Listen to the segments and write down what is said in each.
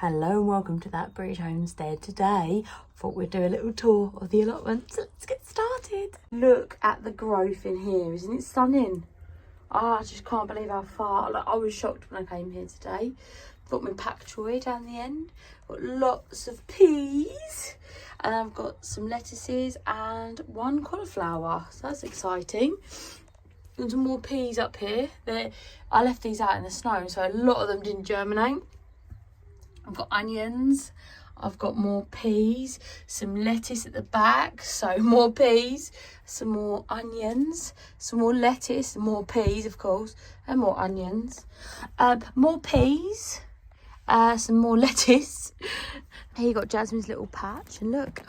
Hello and welcome to That British Homestead. Today, I thought we'd do a little tour of the allotment. So let's get started. Look at the growth in here. Isn't it stunning? Oh, I just can't believe how far. Like, I was shocked when I came here today. Got my pak choy down the end. Got lots of peas. And I've got some lettuces and one cauliflower. So that's exciting. And some more peas up here. I left these out in the snow, so a lot of them didn't germinate. I've got onions, I've got more peas, some lettuce at the back, so more peas, some more onions, some more lettuce, more peas of course, and more onions, more peas, some more lettuce. Here you got Jasmine's little patch, and look,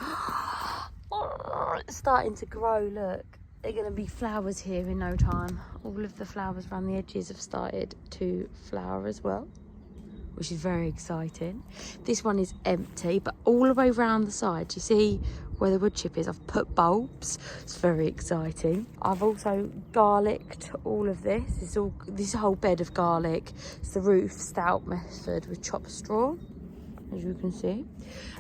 it's starting to grow, look. They're going to be flowers here in no time. All of the flowers around the edges have started to flower as well, which is very exciting. This one is empty, but all the way around the side, you see where the wood chip is, I've put bulbs. It's very exciting. I've also garlicked all of this. This whole bed of garlic. It's the roof stout method with chopped straw, as you can see.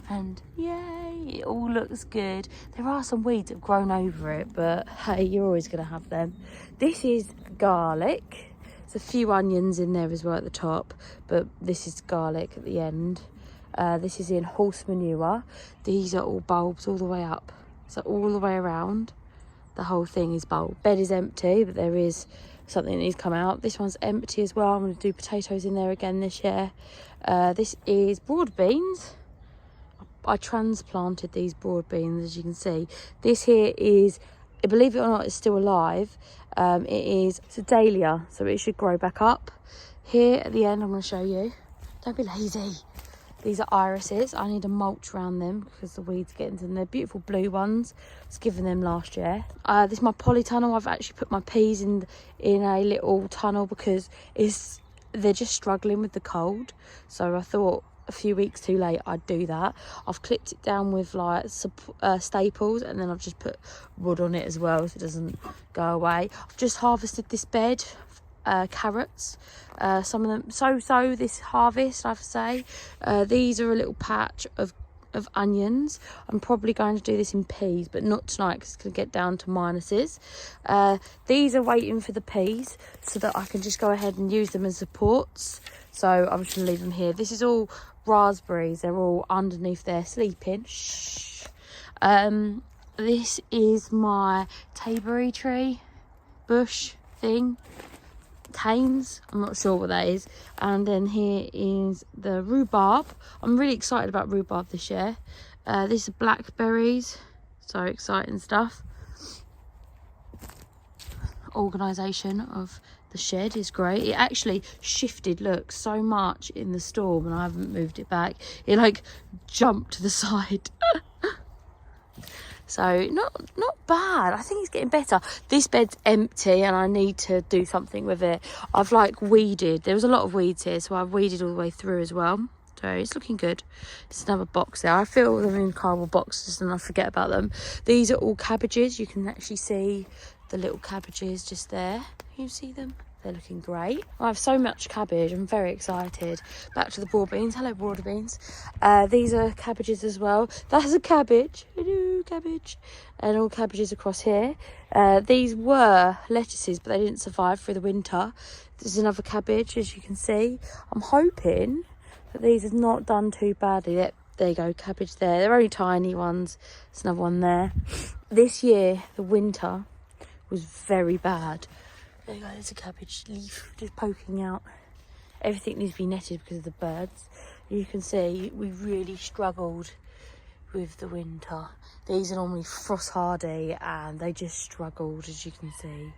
And yay, it all looks good. There are some weeds that have grown over it, but hey, you're always gonna have them. This is garlic. There's a few onions in there as well at the top, but this is garlic at the end. This is in horse manure. These are all bulbs all the way up, so all the way around the whole thing is bulb. Bed is empty, but there is something that needs to come out. This one's empty as well. I'm going to do potatoes in there again this year. This is broad beans. I transplanted these broad beans, as you can see. This here is, believe it or not, it's still alive. It's a dahlia, so it should grow back up. Here at the end, I'm going to show you. Don't be lazy. These are irises. I need to mulch around them because the weeds get into them. They're beautiful blue ones. I was given them last year. This is my polytunnel. I've actually put my peas in a little tunnel because they're just struggling with the cold. So I thought a few weeks too late I'd do that. I've clipped it down with like staples, and then I've just put wood on it as well so it doesn't go away. I've just harvested this bed, carrots, some of them so this harvest, I have to say. These are a little patch of onions. I'm probably going to do this in peas, but not tonight because it's going to get down to minuses. These are waiting for the peas so that I can just go ahead and use them as supports. So I'm just going to leave them here. This is all raspberries. They're all underneath there sleeping. Shh. This is my tayberry tree bush thing. Canes, I'm not sure what that is. And then here is the rhubarb. I'm really excited about rhubarb this year. These are blackberries. So exciting stuff. Organisation of the shed is great. It actually shifted, look, so much in the storm, and I haven't moved it back. It like jumped to the side. So not bad. I think it's getting better. This bed's empty and I need to do something with it. I've like weeded. There was a lot of weeds here, so I've weeded all the way through as well. So it's looking good. There's another box there. I fill them in cardboard boxes and I forget about them. These are all cabbages. You can actually see the little cabbages just there. Can you see them? They're looking great. I have so much cabbage. I'm very excited. Back to the broad beans. Hello, broad beans. These are cabbages as well. That's a cabbage. Hello, cabbage. And all cabbages across here. These were lettuces, but they didn't survive through the winter. There's another cabbage, as you can see. I'm hoping that these have not done too badly. There you go, cabbage there. They're only tiny ones. There's another one there. This year, the winter was very bad. There you go, there's a cabbage leaf just poking out. Everything needs to be netted because of the birds. You can see we really struggled with the winter. These are normally frost hardy and they just struggled, as you can see.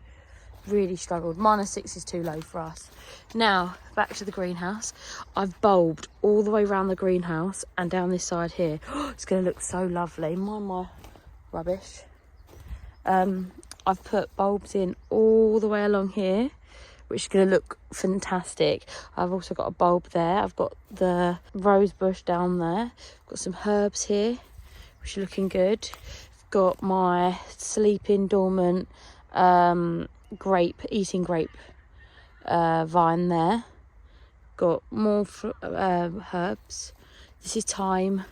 Really struggled. -6 is too low for us. Now, back to the greenhouse. I've bulbed all the way around the greenhouse and down this side here. It's going to look so lovely. Mind my rubbish. I've put bulbs in all the way along here, which is going to look fantastic. I've also got a bulb there. I've got the rose bush down there. I've got some herbs here, which are looking good. I've got my sleeping dormant eating grape vine there. Got more herbs. This is thyme,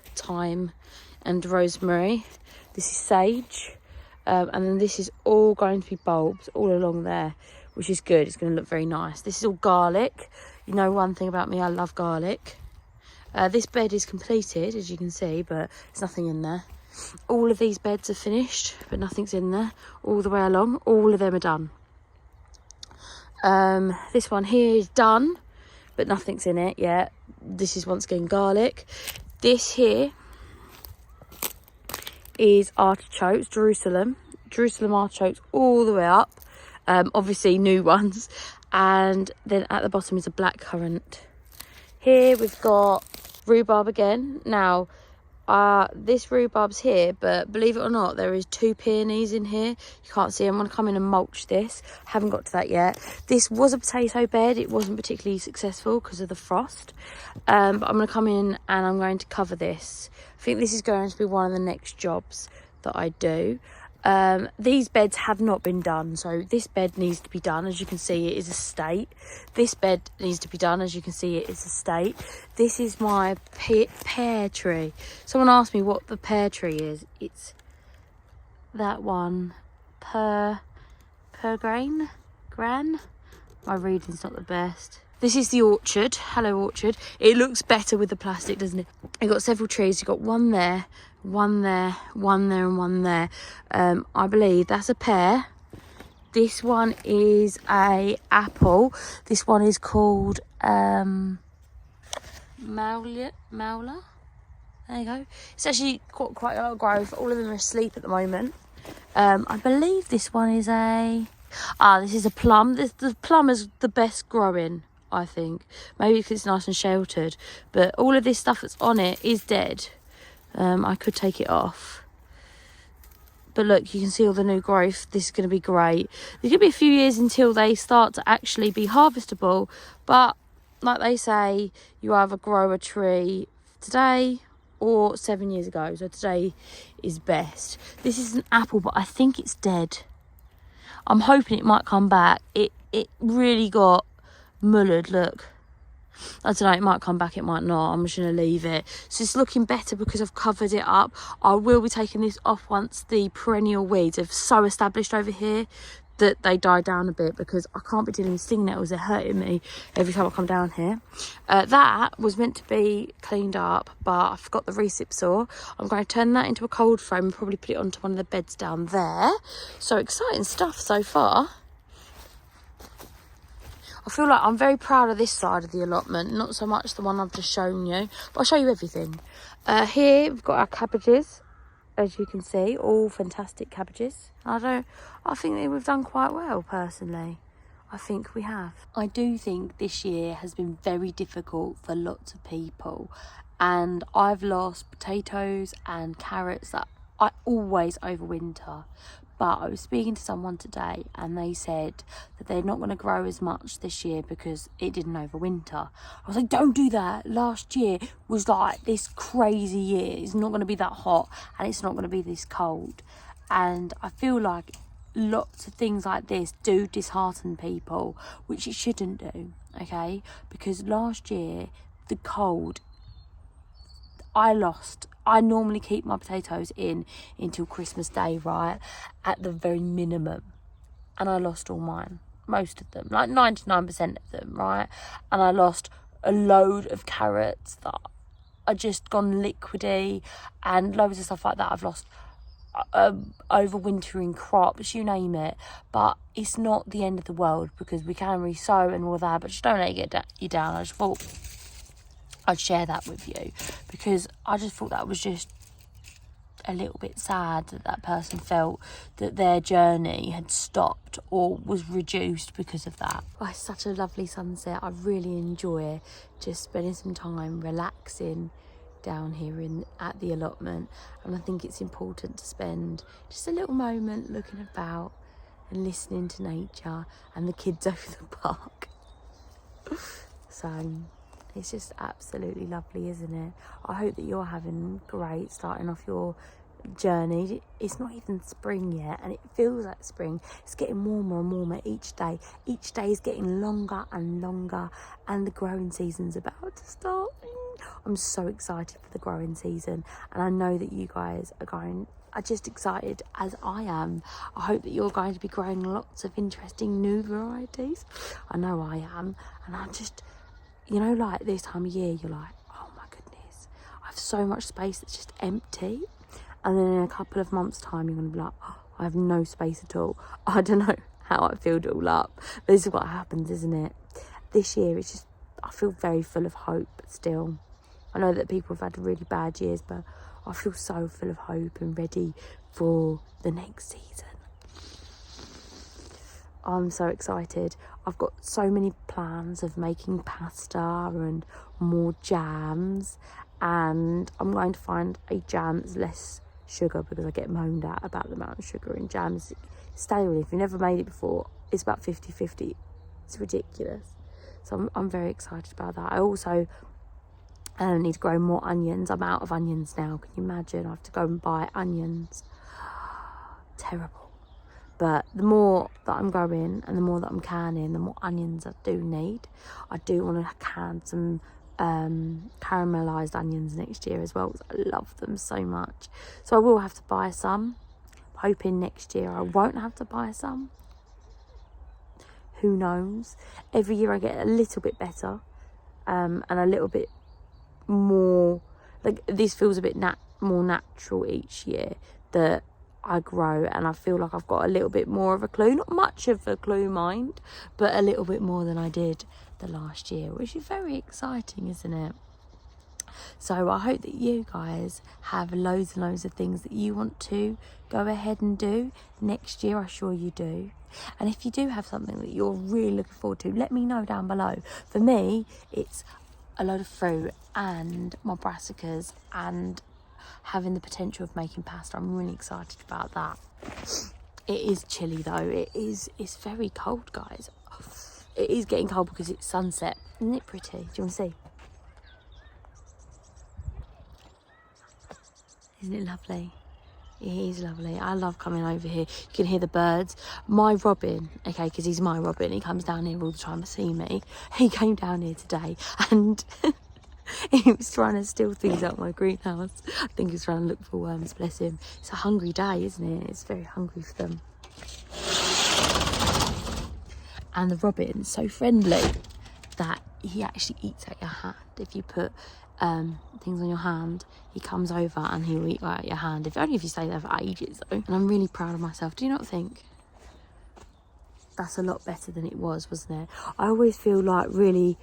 and rosemary. This is sage. And then this is all going to be bulbs all along there, which is good. It's going to look very nice. This is all garlic. You know one thing about me, I love garlic. This bed is completed, as you can see, but there's nothing in there. All of these beds are finished, but nothing's in there all the way along. All of them are done. This one here is done, but nothing's in it yet. This is once again garlic. This here is artichokes, Jerusalem artichokes all the way up. Obviously new ones. And then at the bottom is a blackcurrant. Here we've got rhubarb again. Now, this rhubarb's here, but believe it or not, there is 2 peonies in here. You can't see them. I'm going to come in and mulch this. Haven't got to that yet. This was a potato bed. It wasn't particularly successful because of the frost. But I'm going to come in and I'm going to cover this. I think this is going to be one of the next jobs that I do. These beds have not been done, so this bed needs to be done. As you can see, it is a state. This bed needs to be done. As you can see, it is a state. This is my pear tree. Someone asked me what the pear tree is. It's that one. Per gran. My reading's not the best. This is the orchard. Hello, orchard. It looks better with the plastic, doesn't it? You've got several trees. You've got one there, one there, one there, and one there. I believe that's a pear. This one is a apple. This one is called Mauler. There you go. It's actually quite a lot of growth. All of them are asleep at the moment. I believe this one is a... this is a plum. The plum is the best growing, I think. Maybe because it's nice and sheltered. But all of this stuff that's on it is dead. I could take it off. But look, you can see all the new growth. This is going to be great. There's going to be a few years until they start to actually be harvestable. But like they say, you either grow a tree today or 7 years ago. So today is best. This is an apple, but I think it's dead. I'm hoping it might come back. It really got mullered, look. I don't know, it might come back, it might not. I'm just going to leave it. So it's looking better because I've covered it up. I will be taking this off once the perennial weeds have so established over here that they die down a bit, because I can't be dealing with sting nettles. They're hurting me every time I come down here. That was meant to be cleaned up, but I forgot the recip saw. I'm going to turn that into a cold frame and probably put it onto one of the beds down there. So exciting stuff so far. I feel like I'm very proud of this side of the allotment, not so much the one I've just shown you, but I'll show you everything. Here we've got our cabbages, as you can see, all fantastic cabbages. I think that we've done quite well, personally. I think we have. I do think this year has been very difficult for lots of people, and I've lost potatoes and carrots that I always overwinter. But I was speaking to someone today and they said that they're not going to grow as much this year because it didn't overwinter. I was like, don't do that. Last year was like this crazy year. It's not going to be that hot and it's not going to be this cold. And I feel like lots of things like this do dishearten people, which it shouldn't do, okay? Because last year, the cold, I normally keep my potatoes in until Christmas Day, right? At the very minimum. And I lost all mine. Most of them. Like 99% of them, right? And I lost a load of carrots that are just gone liquidy. And loads of stuff like that. I've lost overwintering crops, you name it. But it's not the end of the world, because we can re-sow and all that. But just don't let it get you down. I just thought I'd share that with you, because I just thought that was just a little bit sad that that person felt that their journey had stopped or was reduced because of that. Oh, it's such a lovely sunset. I really enjoy just spending some time relaxing down here at the allotment, and I think it's important to spend just a little moment looking about and listening to nature and the kids over the park. So it's just absolutely lovely, isn't it? I hope that you're having great starting off your journey. It's not even spring yet, and it feels like spring. It's getting warmer and warmer each day. Each day is getting longer and longer, and the growing season's about to start. I'm so excited for the growing season, and I know that you guys are just excited as I am. I hope that you're going to be growing lots of interesting new varieties. I know I am, and I'm just, you know, like this time of year, you're like, oh my goodness, I have so much space that's just empty. And then in a couple of months' time, you're going to be like, oh, I have no space at all. I don't know how I filled it all up. But this is what happens, isn't it? This year, it's just, I feel very full of hope still. I know that people have had really bad years, but I feel so full of hope and ready for the next season. I'm so excited. I've got so many plans of making pasta and more jams, and I'm going to find a jam that's less sugar because I get moaned at about the amount of sugar in jams. Stale, if you've never made it before, it's about 50-50. It's ridiculous. So I'm very excited about that. I also need to grow more onions. I'm out of onions now. Can you imagine? I have to go and buy onions. Terrible. But the more that I'm growing and the more that I'm canning, the more onions I do need. I do want to can some caramelised onions next year as well, because I love them so much. So I will have to buy some. Hoping next year I won't have to buy some. Who knows? Every year I get a little bit better, and a little bit more, like, this feels a bit more natural each year that I grow, and I feel like I've got a little bit more of a clue, not much of a clue, mind, but a little bit more than I did the last year, which is very exciting, isn't it? So I hope that you guys have loads and loads of things that you want to go ahead and do next year. I'm sure you do. And if you do have something that you're really looking forward to, let me know down below. For me, it's a load of fruit and my brassicas and having the potential of making pasta. I'm really excited about that. It is chilly though. It's very cold, guys. It is getting cold because it's sunset. Isn't it pretty? Do you want to see? Isn't it lovely? It is lovely. I love coming over here. You can hear the birds. My robin, okay, because he's my robin, he comes down here all the time to see me. He came down here today and he was trying to steal things out of my greenhouse. I think he was trying to look for worms, bless him. It's a hungry day, isn't it? It's very hungry for them. And the robin's so friendly that he actually eats at your hand. If you put things on your hand, he comes over and he'll eat right at your hand. Only if you stay there for ages though. And I'm really proud of myself. Do you not think? That's a lot better than it was, wasn't it? I always feel like really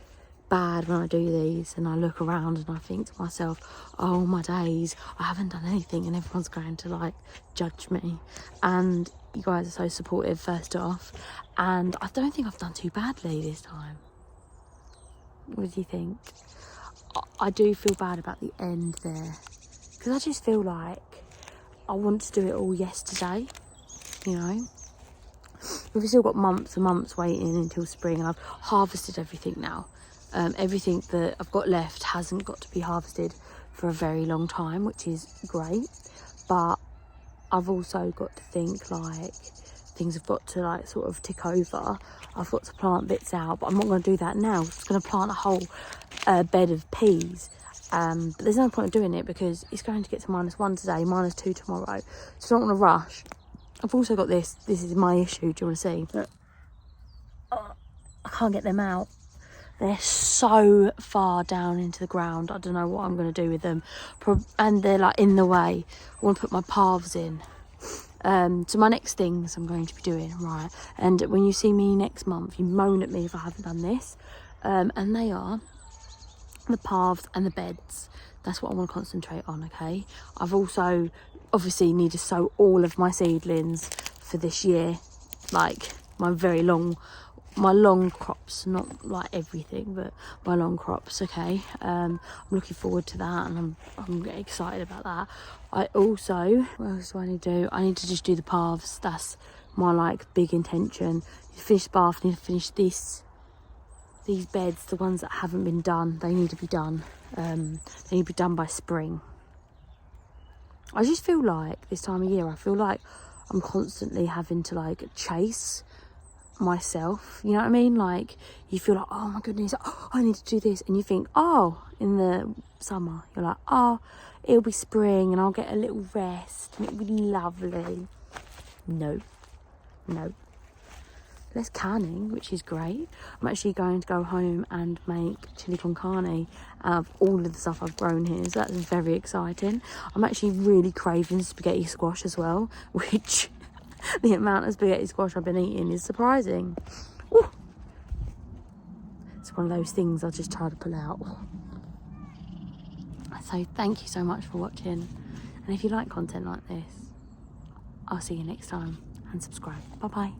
bad when I do these and I look around and I think to myself, oh my days, I haven't done anything and everyone's going to like judge me. And you guys are so supportive first off, and I don't think I've done too badly this time. What do you think? I do feel bad about the end there, because I just feel like I want to do it all yesterday, you know. We've still got months and months waiting until spring, and I've harvested everything now. Everything that I've got left hasn't got to be harvested for a very long time, which is great. But I've also got to think like things have got to like sort of tick over. I've got to plant bits out, but I'm not going to do that now. I'm just going to plant a whole bed of peas. But there's no point in doing it because it's going to get to -1 today, -2 tomorrow. So I don't want to rush. I've also got this. This is my issue. Do you want to see? I can't get them out. They're so far down into the ground. I don't know what I'm going to do with them. And they're like in the way. I want to put my paths in. So my next things I'm going to be doing, right? And when you see me next month, you moan at me if I haven't done this. And they are the paths and the beds. That's what I want to concentrate on, okay? I've also obviously need to sow all of my seedlings for this year. Like my long crops, not like everything, but my long crops, okay? I'm looking forward to that, and I'm getting excited about that. I also, what else do I need to do? I need to just do the paths. That's my like big intention. Finish the bath, need to finish these beds, the ones that haven't been done, they need to be done. They need to be done by spring. I just feel like this time of year, I feel like I'm constantly having to like chase myself, you know what I mean? Like, you feel like, oh my goodness, oh, I need to do this, and you think, oh, in the summer you're like, oh, it'll be spring and I'll get a little rest and it'll be lovely. No, less canning, which is great. I'm actually going to go home and make chili con carne out of all of the stuff I've grown here, so that's very exciting. I'm actually really craving spaghetti squash as well, which the amount of spaghetti squash I've been eating is surprising. Ooh. It's one of those things I just try to pull out. So thank you so much for watching, and if you like content like this, I'll see you next time, and subscribe. Bye bye.